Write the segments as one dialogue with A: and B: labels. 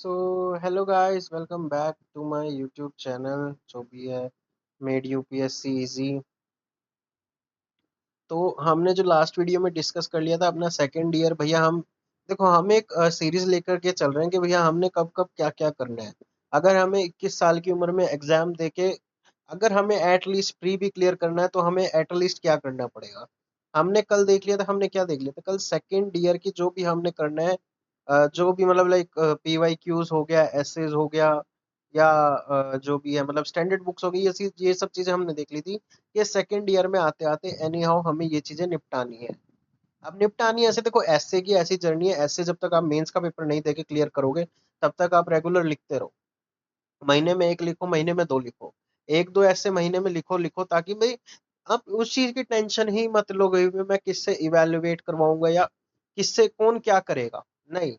A: So hello guys, welcome back to my YouTube channel जो भी है मेड यूपीएससी इजी। तो हमने जो लास्ट वीडियो में डिस्कस कर लिया था अपना सेकेंड ईयर, भैया हम देखो हम एक सीरीज लेकर के चल रहे हैं कि भैया हमने कब कब क्या क्या करना है। अगर हमें 21 साल की उम्र में एग्जाम देके अगर हमें एट लीस्ट प्री भी क्लियर करना है तो हमें एट लीस्ट क्या करना पड़ेगा। हमने कल देख लिया था, हमने क्या देख लिया था कल सेकेंड ईयर की जो भी हमने करना है। जो भी मतलब लाइक पीवाई क्यूज हो गया, एसेज हो गया, या जो भी है मतलब स्टैंडर्ड बुक्स हो गई, ये सब चीजें हमने देख ली थी। ये सेकेंड ईयर में आते आते एनी हाउ हमें ये चीजें निपटानी है। अब निपटानी ऐसे देखो, ऐसे की ऐसी जर्नी है, ऐसे जब तक आप मेंस का पेपर नहीं देके क्लियर करोगे तब तक आप रेगुलर लिखते रहो। महीने में एक लिखो, महीने में दो लिखो, एक दो ऐसे महीने में लिखो लिखो, ताकि भाई आप उस चीज की टेंशन ही मत लो गई मैं किससे इवेलुएट करवाऊंगा या किससे कौन क्या करेगा। नहीं,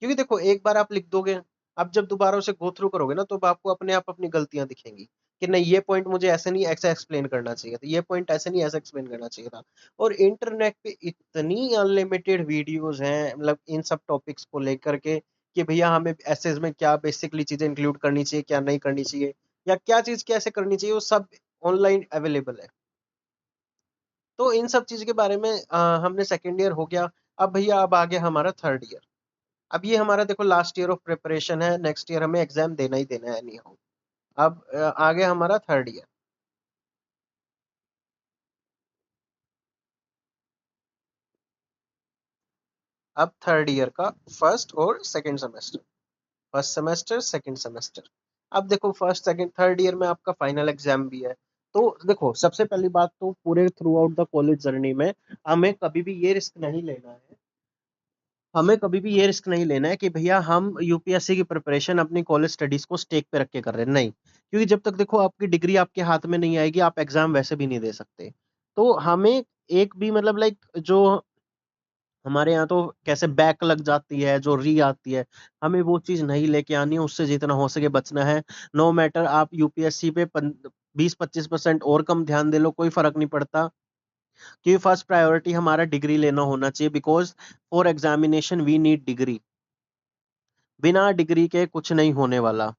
A: क्योंकि देखो एक बार आप लिख दोगे, आप जब दोबारा उसे गो थ्रू करोगे ना तो आपको अपने आप अपनी गलतियां दिखेंगी कि नहीं ये पॉइंट मुझे ऐसे नहीं ऐसा एक्सप्लेन करना चाहिए था, ये पॉइंट ऐसे नहीं ऐसा एक्सप्लेन करना चाहिए था। और इंटरनेट पे इतनी अनलिमिटेड वीडियोस हैं मतलब इन सब टॉपिक्स को लेकर के कि भैया हमें एसेज में क्या बेसिकली चीजें इंक्लूड करनी चाहिए, क्या नहीं करनी चाहिए, या क्या चीज कैसे करनी चाहिए, वो सब ऑनलाइन अवेलेबल है। तो इन सब चीज के बारे में हमने सेकेंड ईयर हो गया। अब भैया अब आ गया हमारा थर्ड ईयर। अब ये हमारा देखो लास्ट ईयर ऑफ प्रिपरेशन है, नेक्स्ट ईयर हमें एग्जाम देना ही देना है एनी हाउ। अब आ गया हमारा थर्ड ईयर। अब थर्ड ईयर का फर्स्ट और second semester, first semester second semester. अब देखो फर्स्ट सेकंड थर्ड ईयर में आपका फाइनल एग्जाम भी है। तो देखो सबसे पहली बात तो पूरे through out the college journey में हमें कभी भी ये रिस्क नहीं लेना है, हमें कभी भी ये रिस्क नहीं लेना है कि भैया हम यूपीएससी की प्रिपरेशन अपनी कॉलेज स्टडीज को स्टेक पे रख के कर रहे हैं, नहीं। क्योंकि जब तक देखो आपकी डिग्री आपके हाथ में नहीं आएगी आप एग्जाम वैसे भी नहीं दे सकते। तो हमें एक भी मतलब लाइक जो हमारे यहाँ तो कैसे बैक लग जाती है, जो री आती है, हमें वो चीज नहीं लेके आनी है, उससे जितना हो सके बचना है। नो मैटर आप यूपीएससी पे 20-25% और कम ध्यान दे लो, कोई फर्क नहीं पड़ता। क्योंकि फर्स्ट प्रायोरिटी हमारा डिग्री लेना होना चाहिए, because for examination we need degree. बिना डिग्री के कुछ नहीं होने वाला,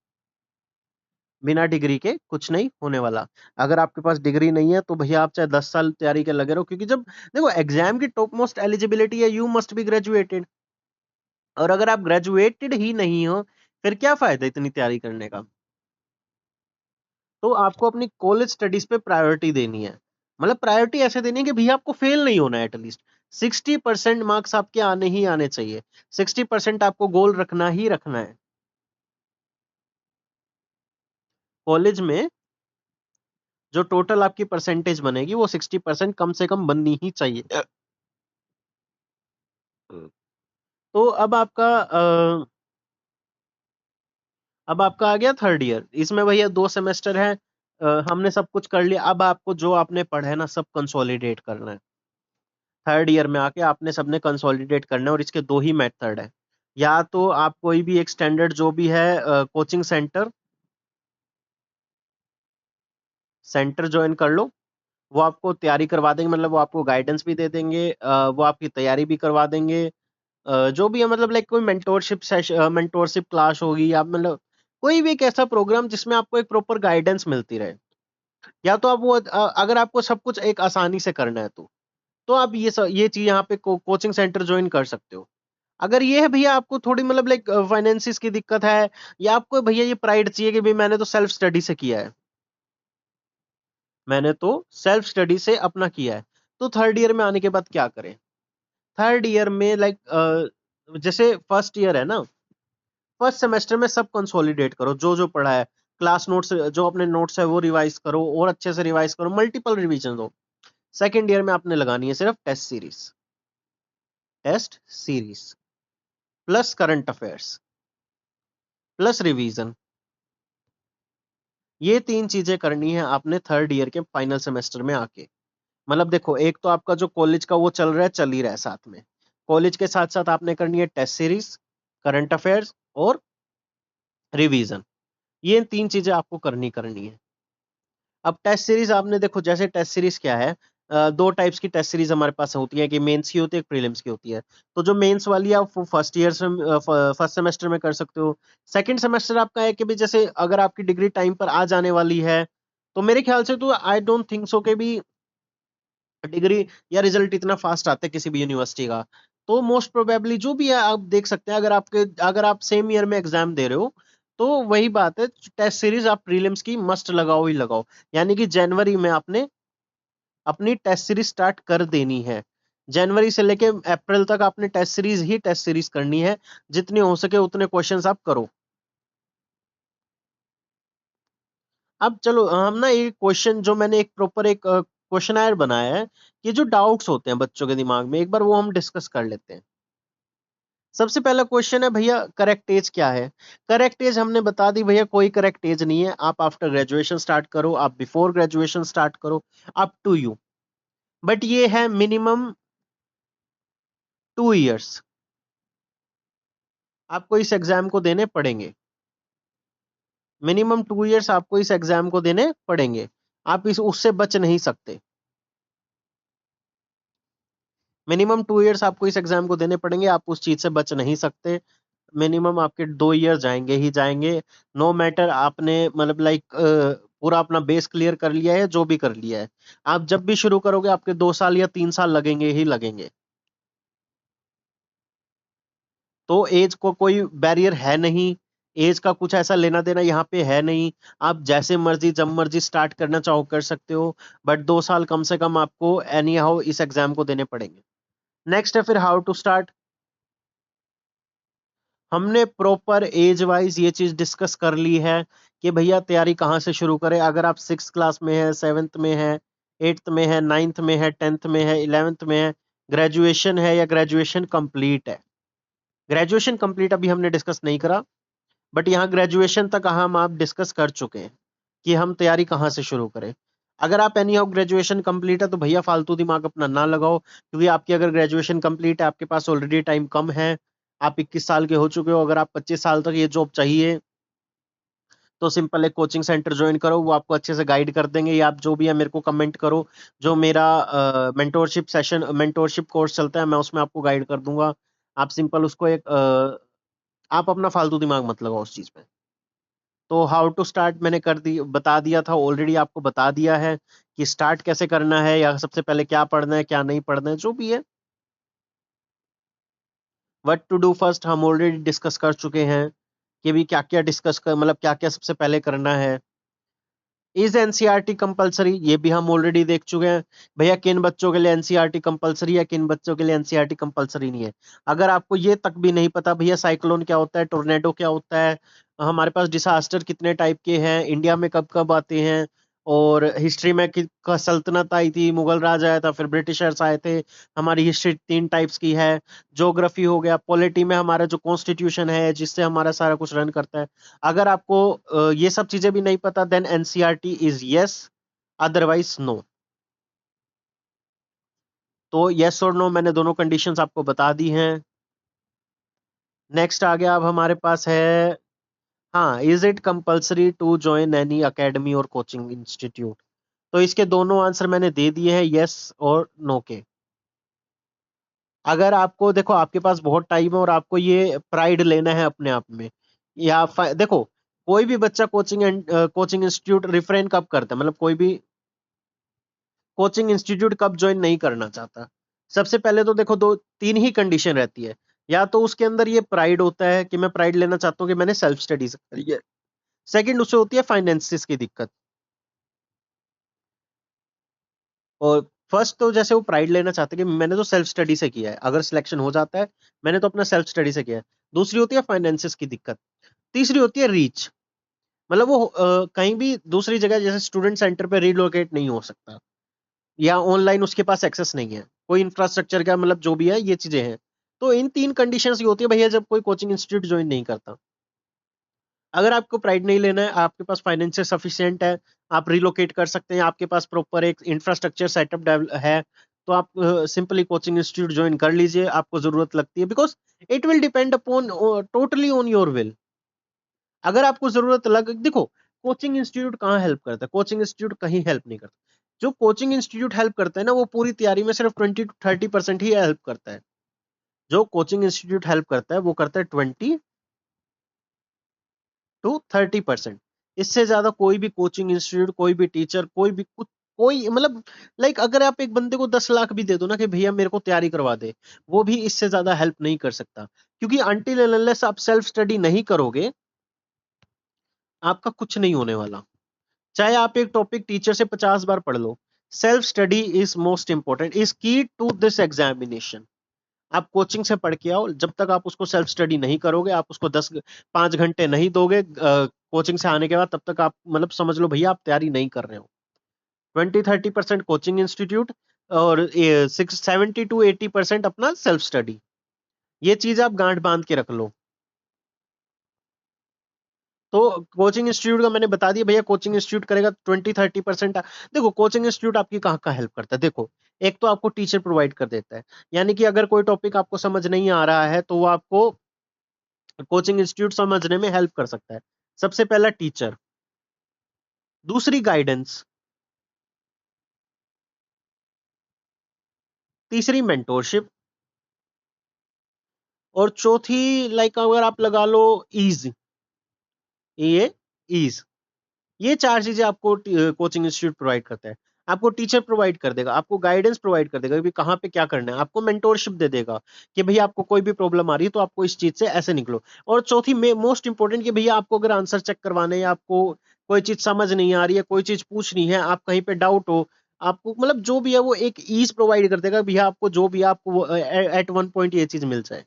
A: बिना डिग्री के कुछ नहीं होने वाला। अगर आपके पास डिग्री नहीं है तो भैया आप चाहे 10 साल तैयारी के लगे रहो, क्योंकि जब देखो एग्जाम की टॉप मोस्ट एलिजिबिलिटी है यू मस्ट बी ग्रेजुएटेड। और अगर आप ग्रेजुएटेड ही नहीं हो फिर क्या फायदा इतनी तैयारी करने का। तो आपको अपनी कॉलेज स्टडीज पे प्रायोरिटी देनी है। मतलब प्रायोरिटी ऐसे देनी है कि भैया आपको फेल नहीं होना है, एटलीस्ट 60% मार्क्स आपके आने ही आने चाहिए। 60% आपको गोल रखना ही रखना है कॉलेज में। जो टोटल आपकी परसेंटेज बनेगी वो 60% कम से कम बननी ही चाहिए। तो अब आपका आ गया थर्ड ईयर, इसमें भैया 2 सेमेस्टर है। हमने सब कुछ कर लिया, अब आपको जो आपने पढ़ा है ना सब कंसोलिडेट करना है। थर्ड ईयर में आके आपने सबने कंसोलिडेट करना है, और इसके दो ही मेथड है। या तो आप कोई भी एक स्टैंडर्ड जो भी है कोचिंग सेंटर ज्वाइन कर लो। वो आपको तैयारी करवा देंगे, मतलब वो आपको गाइडेंस भी दे देंगे, वो आपकी तैयारी भी करवा देंगे। जो भी है मतलब लाइक कोई मेंटोरशिप सेशन, मेंटोरशिप क्लास होगी, आप मतलब कोई भी एक ऐसा प्रोग्राम जिसमें आपको एक प्रॉपर गाइडेंस मिलती रहे। या तो आप वो अगर आपको सब कुछ एक आसानी से करना है तो आप ये चीज यहाँ पे कोचिंग सेंटर ज्वाइन कर सकते हो। अगर ये है भैया आपको थोड़ी मतलब लाइक फाइनेंसिस की दिक्कत है, या आपको भैया ये प्राइड चाहिए कि भाई मैंने तो सेल्फ स्टडी से किया है, मैंने तो सेल्फ स्टडी से अपना किया है, तो थर्ड ईयर में आने के बाद क्या करें। थर्ड ईयर में लाइक जैसे फर्स्ट ईयर है ना, फर्स्ट सेमेस्टर में सब कंसोलिडेट करो, जो जो पढ़ा है क्लास नोट्स, जो अपने नोट्स है वो रिवाइज करो और अच्छे से रिवाइज करो, मल्टीपल रिवीजन दो। सेकेंड ईयर में आपने लगानी है सिर्फ test series plus current affairs plus revision. ये तीन चीजें करनी है आपने थर्ड ईयर के फाइनल सेमेस्टर में आके। मतलब देखो एक तो आपका जो कॉलेज का वो चल रहा है, चल ही रहा है साथ में, कॉलेज के साथ साथ आपने करनी है टेस्ट सीरीज, करंट अफेयर्स और रिवीजन। ये तीन चीजें आपको करनी करनी है। अब टेस्ट सीरीज आपने देखो, जैसे टेस्ट सीरीज क्या है, दो टाइप्स की टेस्ट सीरीज हमारे पास होती है, कि मेंस की होती है, एक प्रीलिम्स की होती है। तो जो मेंस वाली है आप फर्स्ट ईयर से फर्स्ट सेमेस्टर में कर सकते हो। सेकंड सेमेस्टर आपका है कि भी जैसे अगर आपकी डिग्री टाइम पर आ जाने वाली है, तो मेरे ख्याल से तो आई डोंट थिंक सो कि भी डिग्री या रिजल्ट इतना फास्ट आता है किसी भी यूनिवर्सिटी का। तो मोस्ट प्रोबेबली जो भी है आप देख सकते हैं, अगर आप सेम ईयर में एग्जाम दे रहे हो, तो वही बात है, टेस्ट सीरीज आप प्रीलिम्स की मस्ट लगाओ ही लगाओ। यानी कि जनवरी में आपने अपनी टेस्ट सीरीज स्टार्ट कर देनी है। जनवरी से लेके अप्रैल तक आपने टेस्ट सीरीज करनी है। जितने हो सके उतने क्वेश्चंस आप करो। अब चलो हम ना एक क्वेश्चन जो मैंने एक प्रॉपर एक क्वेश्चन बनाया है, ये जो डाउट्स होते हैं बच्चों के दिमाग में, एक बार वो हम डिस्कस कर लेते हैं। सबसे पहला क्वेश्चन है भैया, करेक्ट एज क्या है? करेक्ट एज हमने बता दी भैया, कोई करेक्ट एज नहीं है। आप आफ्टर ग्रेजुएशन स्टार्ट करो, आप बिफोर ग्रेजुएशन स्टार्ट करो, अप टू यू। बट ये है मिनिमम 2 इयर्स आपको इस एग्जाम को देने पड़ेंगे। मिनिमम 2 इयर्स आपको इस एग्जाम को देने पड़ेंगे। आप इस उससे बच नहीं सकते। मिनिमम 2 इयर्स आपको इस एग्जाम को देने पड़ेंगे, आप उस चीज से बच नहीं सकते। मिनिमम आपके 2 इयर जाएंगे ही जाएंगे। नो मैटर आपने मतलब लाइक पूरा अपना बेस क्लियर कर लिया है, जो भी कर लिया है, आप जब भी शुरू करोगे आपके 2 साल या 3 साल लगेंगे ही लगेंगे। तो एज को कोई बैरियर है नहीं। एज का कुछ ऐसा लेना देना यहाँ पे है नहीं। आप जैसे मर्जी जब मर्जी स्टार्ट करना चाहो कर सकते हो। बट 2 साल कम से कम आपको एनी हाउ इस एग्जाम को देने पड़ेंगे। नेक्स्ट है फिर हाउ टू स्टार्ट। हमने प्रॉपर एज वाइज ये चीज डिस्कस कर ली है कि भैया तैयारी कहाँ से शुरू करें। अगर आप 6 क्लास में है, 7th में है, 8th में है, 9th में है, 10th में है, 11th में है, ग्रेजुएशन है या ग्रेजुएशन कंप्लीट है। ग्रेजुएशन कंप्लीट अभी हमने डिस्कस नहीं करा, बट यहाँ ग्रेजुएशन तक हम आप डिस्कस कर चुके हैं कि हम तैयारी कहाँ से शुरू करें। अगर आप एनी हाउ ग्रेजुएशन कंप्लीट है तो भैया फालतू दिमाग अपना ना लगाओ, क्योंकि आपकी अगर ग्रेजुएशन कंप्लीट है, आपके पास ऑलरेडी टाइम कम है। आप 21 साल के हो चुके हो। अगर आप 25 साल तक ये जॉब चाहिए, तो सिंपल एक कोचिंग सेंटर ज्वाइन करो, वो आपको अच्छे से गाइड कर देंगे। या आप जो भी है मेरे को कमेंट करो, जो मेरा मेंटोरशिप कोर्स चलता है, मैं उसमें आपको गाइड कर दूंगा। आप सिंपल उसको आप अपना फालतू दिमाग मत लगाओ उस चीज में। तो हाउ टू स्टार्ट मैंने कर दी बता दिया था ऑलरेडी, आपको बता दिया है कि स्टार्ट कैसे करना है, या सबसे पहले क्या पढ़ना है क्या नहीं पढ़ना है, जो भी है। व्हाट टू डू फर्स्ट हम ऑलरेडी डिस्कस कर चुके हैं कि भी क्या क्या डिस्कस कर मतलब क्या क्या सबसे पहले करना है। इज एनसीईआरटी कंपलसरी, ये भी हम ऑलरेडी देख चुके हैं। भैया किन बच्चों के लिए एनसीईआरटी कंपलसरी है, किन बच्चों के लिए एनसीईआरटी कंपलसरी नहीं है। अगर आपको ये तक भी नहीं पता भैया साइक्लोन क्या होता है, टोर्नेडो क्या होता है, हमारे पास डिसास्टर कितने टाइप के हैं, इंडिया में कब कब आते हैं, और हिस्ट्री में का सल्तनत आई थी, मुगल राज आया था, फिर ब्रिटिशर्स आए थे। हमारी हिस्ट्री 3 टाइप्स की है। ज्योग्राफी हो गया, पॉलिटी में हमारा जो कॉन्स्टिट्यूशन है जिससे हमारा सारा कुछ रन करता है। अगर आपको ये सब चीजें भी नहीं पता, then NCERT is yes, otherwise no. तो यस और नो मैंने दोनों कंडीशंस आपको बता दी हैं। नेक्स्ट आ गया अब हमारे पास है, हाँ, is it compulsory to join any academy और कोचिंग इंस्टीट्यूट। तो इसके दोनों आंसर मैंने दे दिए हैं, यस और नो के। अगर आपको देखो आपके पास बहुत टाइम है और आपको ये प्राइड लेना है अपने आप में, या देखो, कोई भी बच्चा coaching and coaching institute refrain कब करता है, मतलब कोई भी कोचिंग इंस्टीट्यूट कब ज्वाइन नहीं करना चाहता। सबसे पहले तो देखो दो तीन ही कंडीशन रहती है। या तो उसके अंदर ये प्राइड होता है कि मैं प्राइड लेना चाहता हूँ कि मैंने सेल्फ स्टडीज करी है। सेकंड उसे होती है फाइनेंसिस की दिक्कत। और फर्स्ट तो जैसे वो प्राइड लेना चाहते हैं कि मैंने तो सेल्फ स्टडी से किया है, अगर सिलेक्शन हो जाता है मैंने तो अपना सेल्फ स्टडी से किया है। दूसरी होती है फाइनेंसिस की दिक्कत। तीसरी होती है रीच, मतलब वो कहीं भी दूसरी जगह जैसे स्टूडेंट सेंटर पे रिलोकेट नहीं हो सकता, या ऑनलाइन उसके पास एक्सेस नहीं है, कोई इंफ्रास्ट्रक्चर का मतलब जो भी है ये चीजें हैं। तो इन 3 कंडीशंस ये होती है भैया जब कोई कोचिंग इंस्टीट्यूट ज्वाइन नहीं करता। अगर आपको प्राइड नहीं लेना है, आपके पास फाइनेंशियल सफिशिएंट है, आप रिलोकेट कर सकते हैं, आपके पास प्रॉपर एक इंफ्रास्ट्रक्चर सेटअप है, तो आप सिंपली कोचिंग इंस्टीट्यूट ज्वाइन कर लीजिए। आपको जरूरत लगती है because it will depend upon totally on your will. अगर आपको जरूरत लग देखो, कोचिंग इंस्टीट्यूट कहाँ हेल्प करता है, कोचिंग इंस्टीट्यूट कहीं हेल्प नहीं करता। जो कोचिंग इंस्टीट्यूट हेल्प करता है ना, वो पूरी तैयारी में सिर्फ 20 to 30% ही हेल्प करता है। जो कोचिंग इंस्टीट्यूट हेल्प करता है वो करता है 20 to 30%। इससे ज्यादा कोई भी कोचिंग इंस्टीट्यूट, कोई भी टीचर, कोई भी कुछ, कोई मतलब लाइक अगर आप एक बंदे को 10 लाख भी दे दो ना कि भैया मेरे को तैयारी करवा दे, वो भी इससे ज्यादा हेल्प नहीं कर सकता। क्योंकि अनटिल एंड अनलेस आप सेल्फ स्टडी नहीं करोगे, आपका कुछ नहीं होने वाला। चाहे आप एक टॉपिक टीचर से 50 बार पढ़ लो, self study is most important, is key to this examination. आप कोचिंग से पढ़ के आओ, जब तक आप उसको सेल्फ स्टडी नहीं करोगे, आप उसको 5 घंटे नहीं दोगे कोचिंग से आने के बाद, तब तक आप मतलब समझ लो भैया आप तैयारी नहीं कर रहे हो। 20-30% कोचिंग इंस्टीट्यूट और 70 to 80% अपना सेल्फ स्टडी। ये चीज आप गांठ बांध के रख लो। तो कोचिंग इंस्टीट्यूट का मैंने बता दिया भैया, कोचिंग इंस्टीट्यूट करेगा 20-30%। देखो कोचिंग इंस्टीट्यूट आपकी कहाँ कहाँ हेल्प करता है, देखो एक तो आपको टीचर प्रोवाइड कर देता है, यानी कि अगर कोई टॉपिक आपको समझ नहीं आ रहा है तो वो आपको कोचिंग इंस्टीट्यूट समझने में हेल्प कर सकता है। सबसे पहला टीचर, दूसरी गाइडेंस, तीसरी मेंटोरशिप, और चौथी लाइक अगर आप लगा लो ईज, ये ईज। ये चार चीजें आपको कोचिंग इंस्टीट्यूट प्रोवाइड करता है। आपको टीचर प्रोवाइड कर देगा, आपको गाइडेंस प्रोवाइड कर देगा कि कहाँ पे क्या करना है, आपको मेंटोरशिप दे देगा कि भैया आपको कोई भी प्रॉब्लम आ रही है तो आपको इस चीज से ऐसे निकलो। और चौथी में मोस्ट इंपॉर्टेंट कि भैया आपको अगर आंसर चेक करवाने या आपको कोई चीज समझ नहीं आ रही है, कोई चीज पूछनी है, आप कहीं पे डाउट हो, आपको मतलब जो भी है वो एक ईज प्रोवाइड कर देगा भैया आपको, जो भी आपको एट वन पॉइंट ये चीज मिल जाए।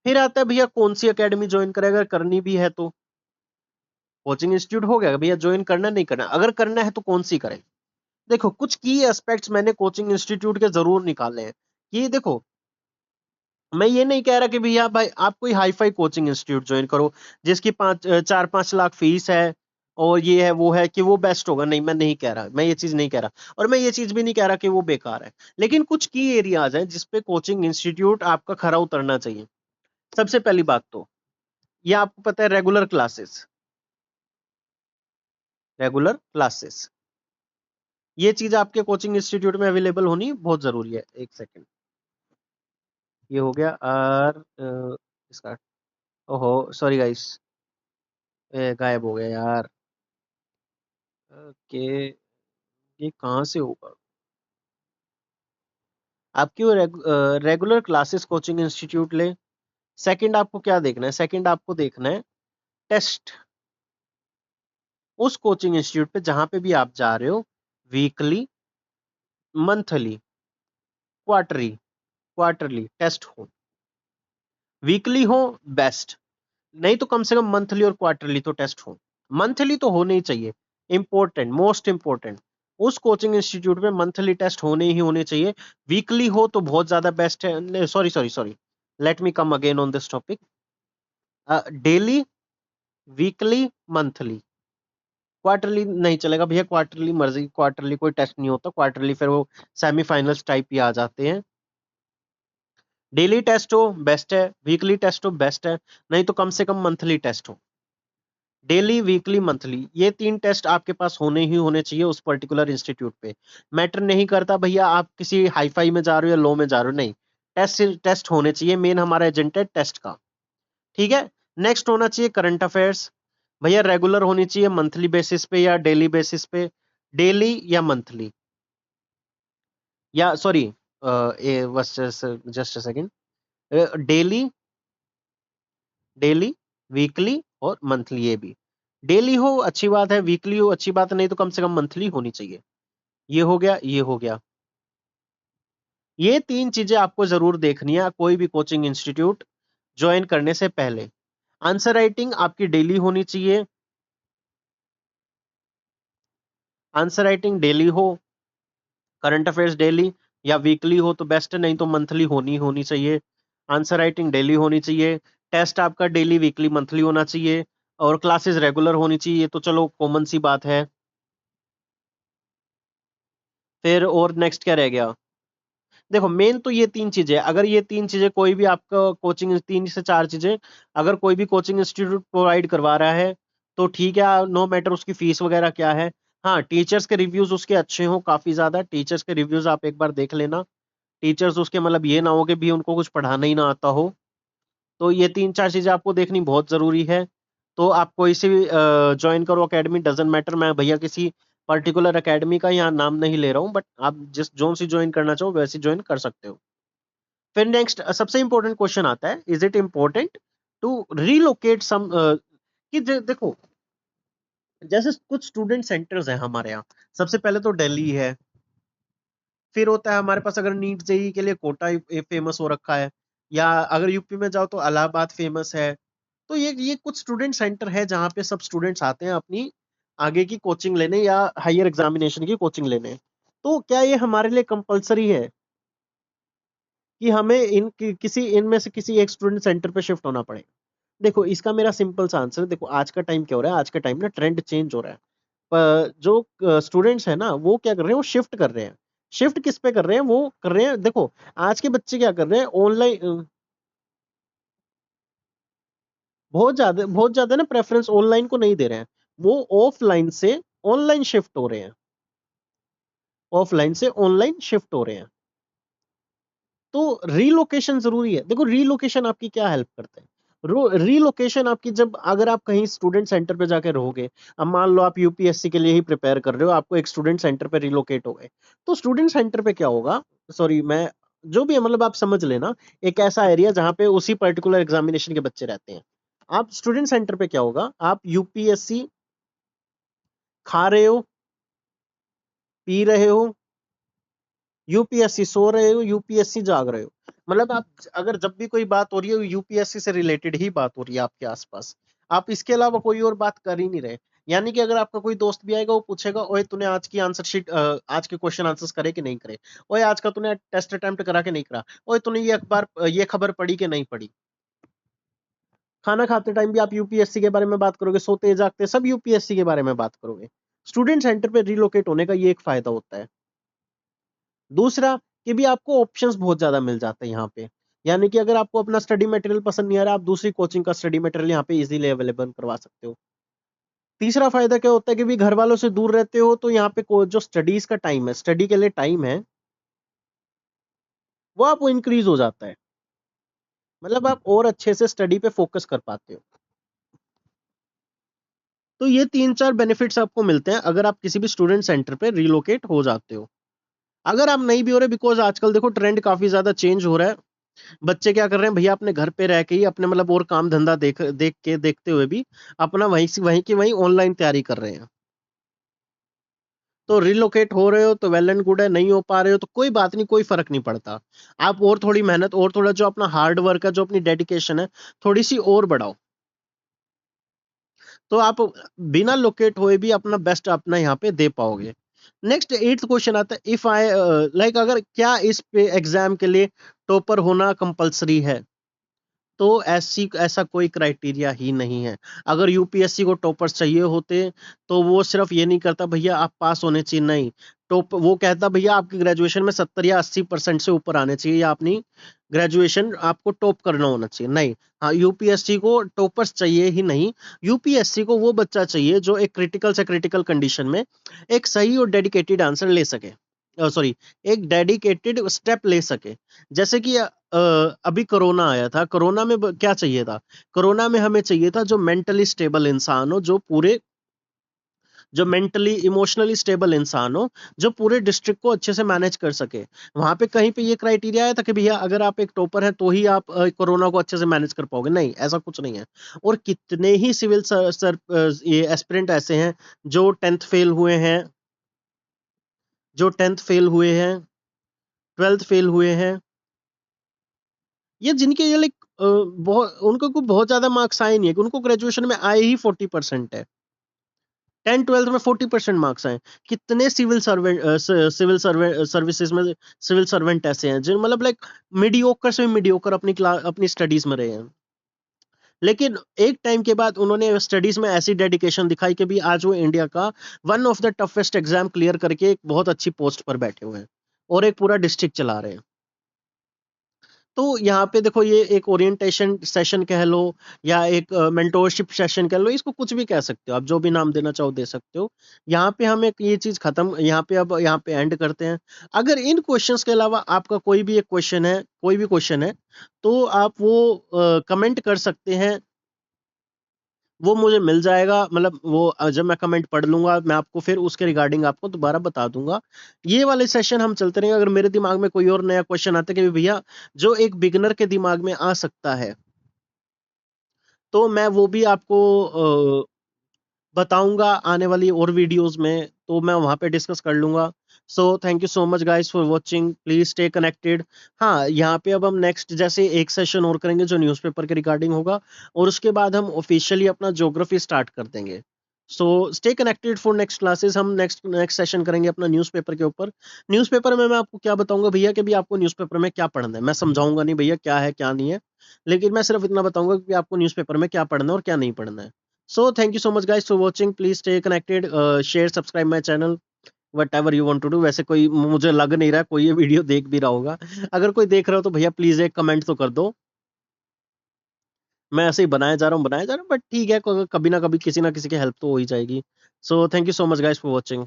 A: फिर आता है भैया कौन सी एकेडमी ज्वाइन करेगा, अगर करनी भी है तो। कोचिंग इंस्टीट्यूट हो गया भैया, ज्वाइन करना नहीं करना, अगर करना है तो कौन सी करें। देखो कुछ की एस्पेक्ट्स मैंने कोचिंग इंस्टीट्यूट के जरूर निकाले हैं। ये देखो, मैं ये नहीं कह रहा कि भैया भाई आप कोई hi fi coaching institute join करो जिसकी 4-5 लाख फीस है और ये है वो है कि वो बेस्ट होगा, नहीं मैं नहीं कह रहा, मैं ये चीज नहीं कह रहा, और मैं ये चीज भी नहीं कह रहा कि वो बेकार है। लेकिन कुछ की एरियाज हैं जिसपे कोचिंग इंस्टीट्यूट आपका खरा उतरना चाहिए। सबसे पहली बात तो ये आपको पता है, रेगुलर क्लासेस, रेगुलर क्लासेस, ये चीज आपके कोचिंग इंस्टीट्यूट में अवेलेबल होनी बहुत जरूरी है। एक सेकंड, ये हो गया और इसका, ओहो सॉरी गाइस, गायब हो गया यार। ओके, ये कहाँ से होगा आपकी वो रेगुलर क्लासेस कोचिंग इंस्टीट्यूट ले। सेकंड आपको क्या देखना है, सेकंड आपको देखना है टेस्ट उस कोचिंग इंस्टीट्यूट पे जहां पे भी आप जा रहे हो, weekly, monthly, quarterly, quarterly test हो। वीकली हो बेस्ट, नहीं तो कम से कम मंथली और क्वार्टरली तो टेस्ट हो। मंथली तो होने ही चाहिए, इंपॉर्टेंट, मोस्ट इंपॉर्टेंट। उस कोचिंग इंस्टीट्यूट में मंथली टेस्ट होने ही होने चाहिए। वीकली हो तो बहुत ज्यादा बेस्ट है, sorry sorry sorry, let me come again on this topic. Daily, weekly, monthly, quarterly नहीं चलेगा भैया, क्वार्टरली मर्जी, क्वार्टरली कोई टेस्ट नहीं होता, क्वार्टरली फिर वो सेमीफाइनल्स टाइप ही आ जाते हैं। डेली टेस्ट हो बेस्ट है, वीकली टेस्ट हो बेस्ट है, नहीं तो कम से कम मंथली टेस्ट हो। डेली, वीकली, मंथली, ये 3 टेस्ट आपके पास होने ही होने चाहिए उस पर्टिकुलर इंस्टीट्यूट पे। मैटर नहीं करता भैया आप किसी हाई फाई में जा रहे हो या लो में जा रहे हो, नहीं, टेस्ट टेस्ट होने चाहिए, मेन हमारा एजेंट है टेस्ट का। ठीक है। नेक्स्ट होना चाहिए करंट अफेयर्स, भैया रेगुलर होनी चाहिए मंथली बेसिस पे या डेली बेसिस पे, डेली या मंथली, या sorry just a second, daily, daily, weekly और मंथली, ये भी डेली हो अच्छी बात है, वीकली हो अच्छी बात है, नहीं तो कम से कम मंथली होनी चाहिए। ये हो गया, ये हो गया। ये 3 चीजें आपको जरूर देखनी है कोई भी कोचिंग इंस्टीट्यूट ज्वाइन करने से पहले। आंसर राइटिंग आपकी डेली होनी चाहिए, आंसर राइटिंग डेली हो, करंट अफेयर्स डेली या वीकली हो तो बेस्ट है, नहीं तो मंथली होनी होनी चाहिए। आंसर राइटिंग डेली होनी चाहिए, टेस्ट आपका डेली, वीकली, मंथली होना चाहिए, और क्लासेस रेगुलर होनी चाहिए, ये तो चलो कॉमन सी बात है। फिर और नेक्स्ट क्या रह गया, देखो मेन तो ये 3 चीजें, अगर ये 3 चीजें कोई भी आपका कोचिंग, 3 से 4 चीजें अगर कोई भी कोचिंग इंस्टीट्यूट प्रोवाइड करवा रहा है तो ठीक है, नो मैटर उसकी फीस वगैरह क्या है। हाँ, टीचर्स के रिव्यूज उसके अच्छे हो काफी ज्यादा, टीचर्स के रिव्यूज आप एक बार देख लेना। टीचर्स उसके मतलब ये ना हो कि भी उनको कुछ पढ़ाना ही ना आता हो। तो ये तीन चार चीजें आपको देखनी बहुत जरूरी है। तो आप कोई सी भी ज्वाइन करो एकेडमी, डजेंट मैटर। मैं भैया किसी पर्टिकुलर एकेडमी का यहाँ नाम नहीं ले रहा हूँ, बट आप जिस जोन सी ज्वाइन करना चाहो वैसी ज्वाइन कर सकते हो। फिर नेक्स्ट सबसे इंपॉर्टेंट क्वेश्चन आता है, is it important to relocate some, कि देखो जैसे कुछ स्टूडेंट सेंटर्स हैं हमारे यहाँ। सबसे पहले तो दिल्ली है, फिर होता है हमारे पास अगर नीट जेई के लिए कोटा फेमस हो रखा है, या अगर यूपी में जाओ तो इलाहाबाद फेमस है। तो ये कुछ स्टूडेंट सेंटर है जहाँ पे सब स्टूडेंट्स आते हैं अपनी आगे की कोचिंग लेने या हायर एग्जामिनेशन की कोचिंग लेने। तो क्या ये हमारे लिए कंपलसरी है कि हमें किसी इनमें से किसी एक स्टूडेंट सेंटर पे शिफ्ट होना पड़े? देखो इसका मेरा सिंपल सा आंसर है। देखो आज का टाइम क्या हो रहा है, आज का टाइम ना ट्रेंड चेंज हो रहा है। जो स्टूडेंट्स है ना वो क्या कर रहे हैं, वो शिफ्ट कर रहे हैं। शिफ्ट किस पे कर रहे हैं, वो कर रहे हैं, देखो आज के बच्चे क्या कर रहे हैं, ऑनलाइन बहुत ज्यादा ना प्रेफरेंस ऑनलाइन को नहीं दे रहे हैं। वो ऑफलाइन से ऑनलाइन शिफ्ट हो रहे हैं, ऑफलाइन से ऑनलाइन शिफ्ट हो रहे हैं। तो रीलोकेशन जरूरी है। देखो रीलोकेशन आपकी क्या हेल्प करता है, रीलोकेशन आपकी, जब अगर आप कहीं स्टूडेंट सेंटर पे जाके रहोगे, अब मान लो आप यूपीएससी के लिए ही प्रिपेयर कर रहे हो, आपको एक स्टूडेंट सेंटर पे रिलोकेट हो गए, तो स्टूडेंट सेंटर पे क्या होगा, सॉरी मैं जो भी है मतलब आप समझ लेना, एक ऐसा एरिया जहां पे उसी पर्टिकुलर एग्जामिनेशन के बच्चे रहते हैं। आप स्टूडेंट सेंटर पे क्या होगा, आप यूपीएससी खा रहे हो, पी रहे हो, यूपीएससी सो रहे हो, यूपीएससी जाग रहे हो। मतलब आप अगर जब भी कोई बात हो रही है यूपीएससी से रिलेटेड ही बात हो रही है आपके आसपास, आप इसके अलावा कोई और बात कर ही नहीं रहे। यानी कि अगर आपका कोई दोस्त भी आएगा वो पूछेगा, ओए तूने आज की आंसर शीट, आज के क्वेश्चन आंसर्स करे कि नहीं करे, ओए आज का तूने टेस्ट अटेम्प्ट करा कि नहीं करा, ओए तूने ये अखबार ये खबर पढ़ी कि नहीं पढ़ी। खाना खाते टाइम भी आप यूपीएससी के बारे में बात करोगे, सोते जागते सब यूपीएससी के बारे में बात करोगे। स्टूडेंट सेंटर पे रिलोकेट होने का ये एक फायदा होता है। दूसरा कि भी आपको ऑप्शंस बहुत ज्यादा मिल जाते हैं यहाँ पे। यानी कि अगर आपको अपना स्टडी मटेरियल पसंद नहीं आ रहा, आप दूसरी कोचिंग का स्टडी मटेरियल यहाँ पे इजीली अवेलेबल करवा सकते हो। तीसरा फायदा क्या होता है कि भी घर वालों से दूर रहते हो तो यहाँ पे जो स्टडीज का टाइम है, स्टडी के लिए टाइम है, वो आपको इंक्रीज हो जाता है। मतलब आप और अच्छे से स्टडी पे फोकस कर पाते हो। तो ये तीन चार बेनिफिट्स आपको मिलते हैं अगर आप किसी भी स्टूडेंट सेंटर पे रिलोकेट हो जाते हो। अगर आप नहीं भी हो रहे, बिकॉज आजकल देखो ट्रेंड काफी ज्यादा चेंज हो रहा है। बच्चे क्या कर रहे हैं भैया, अपने घर पे रह के ही अपने मतलब और काम धंधा देखते हुए भी अपना वहीं की वहीं ऑनलाइन तैयारी कर रहे हैं। तो रिलोकेट हो रहे हो तो वेल एंड गुड है, नहीं हो पा रहे हो तो कोई बात नहीं, कोई फर्क नहीं पड़ता। आप और थोड़ी मेहनत और थोड़ा जो अपना हार्ड वर्क है, जो अपनी डेडिकेशन है, थोड़ी सी और बढ़ाओ, तो आप बिना लोकेट हुए भी अपना बेस्ट अपना यहाँ पे दे पाओगे। नेक्स्ट एट्थ क्वेश्चन आता है, इफ आई लाइक, अगर क्या इस पे एग्जाम के लिए टॉपर होना कंपलसरी है? तो ऐसा कोई क्राइटेरिया ही नहीं है। अगर यूपीएससी को टॉपर्स चाहिए होते तो वो सिर्फ ये नहीं करता भैया आप पास होने चाहिए, नहीं, टॉप वो कहता भैया आपकी ग्रेजुएशन में 70 या 80% से ऊपर आने चाहिए, या अपनी ग्रेजुएशन आपको टॉप करना होना चाहिए, नहीं। हाँ, यूपीएससी को टॉपर्स चाहिए ही नहीं। यूपीएससी को वो बच्चा चाहिए जो एक क्रिटिकल से क्रिटिकल कंडीशन में एक सही और डेडिकेटेड आंसर ले सके, सॉरी, एक डेडिकेटेड स्टेप ले सके। जैसे कि अभी कोरोना आया था, कोरोना में क्या चाहिए था, कोरोना में हमें चाहिए था जो मेंटली स्टेबल इंसान हो, जो मेंटली इमोशनली स्टेबल इंसान हो, जो पूरे डिस्ट्रिक्ट को अच्छे से मैनेज कर सके। वहां पे कहीं पे ये क्राइटेरिया आया था कि भैया अगर आप एक टॉपर हैं तो ही आप कोरोना को अच्छे से मैनेज कर पाओगे? नहीं, ऐसा कुछ नहीं है। और कितने ही सिविल ये एस्पिरेंट ऐसे हैं जो टेंथ फेल हुए हैं, जो टेंथ फेल हुए हैं, ट्वेल्थ फेल हुए हैं, ये जिनके ये लाइक बहुत उनको को बहुत ज्यादा मार्क्स आए नहीं है, कि उनको ग्रेजुएशन में आए ही 40% है, 10 ट्वेल्थ में 40% मार्क्स आए। कितने सिविल सर्विसेज में सिविल सर्वेंट ऐसे हैं जिन मतलब लाइक मीडियोकर से मीडियोकर अपनी क्लास अपनी स्टडीज में रहे हैं, लेकिन एक टाइम के बाद उन्होंने स्टडीज में ऐसी डेडिकेशन दिखाई कि भी आज वो इंडिया का one of the toughest exam clear करके एक बहुत अच्छी पोस्ट पर बैठे हुए हैं और एक पूरा डिस्ट्रिक्ट चला रहे हैं। तो यहाँ पे देखो ये एक ओरिएंटेशन सेशन कह लो या एक मेंटोरशिप सेशन कह लो, इसको कुछ भी कह सकते हो आप, जो भी नाम देना चाहो दे सकते हो। यहाँ पे हम एक ये चीज खत्म, यहाँ पे अब यहाँ पे एंड करते हैं। अगर इन क्वेश्चंस के अलावा आपका कोई भी एक क्वेश्चन है, कोई भी क्वेश्चन है, तो आप वो कमेंट कर सकते हैं, वो मुझे मिल जाएगा, मतलब वो जब मैं कमेंट पढ़ लूंगा मैं आपको फिर उसके रिगार्डिंग आपको दोबारा बता दूंगा। ये वाले सेशन हम चलते रहेंगे। अगर मेरे दिमाग में कोई और नया क्वेश्चन आता है कि भैया जो एक बिगनर के दिमाग में आ सकता है, तो मैं वो भी आपको बताऊंगा आने वाली और वीडियोस में, तो मैं वहां पे डिस्कस कर लूंगा। So thank you so much guys for watching, please stay connected. हाँ, यहाँ पे अब हम नेक्स्ट जैसे एक सेशन और करेंगे जो न्यूज़पेपर के रिगार्डिंग होगा, और उसके बाद हम ऑफिशियली अपना ज्योग्राफी स्टार्ट कर देंगे। So stay connected for next classes. हम नेक्स्ट नेक्स्ट सेशन करेंगे अपना न्यूज़पेपर के ऊपर। न्यूज़पेपर में मैं आपको क्या बताऊंगा भैया कि भी आपको न्यूज़पेपर में क्या पढ़ना है, मैं समझाऊंगा नहीं भैया क्या है क्या नहीं है, लेकिन मैं सिर्फ इतना बताऊंगा कि आपको न्यूज़पेपर में क्या पढ़ना है और क्या नहीं पढ़ना है। So thank you so much guys for watching. Please stay connected. Share, subscribe my channel. Whatever you want to do. वैसे कोई मुझे लग नहीं रहा कोई ये वीडियो देख भी रहा होगा। अगर कोई देख रहा हो तो भैया प्लीज एक कमेंट तो कर दो। मैं ऐसे ही बनाया जा रहा हूँ बट ठीक है, कभी ना कभी किसी ना किसी की हेल्प तो हो ही जाएगी। So thank you so much guys for watching.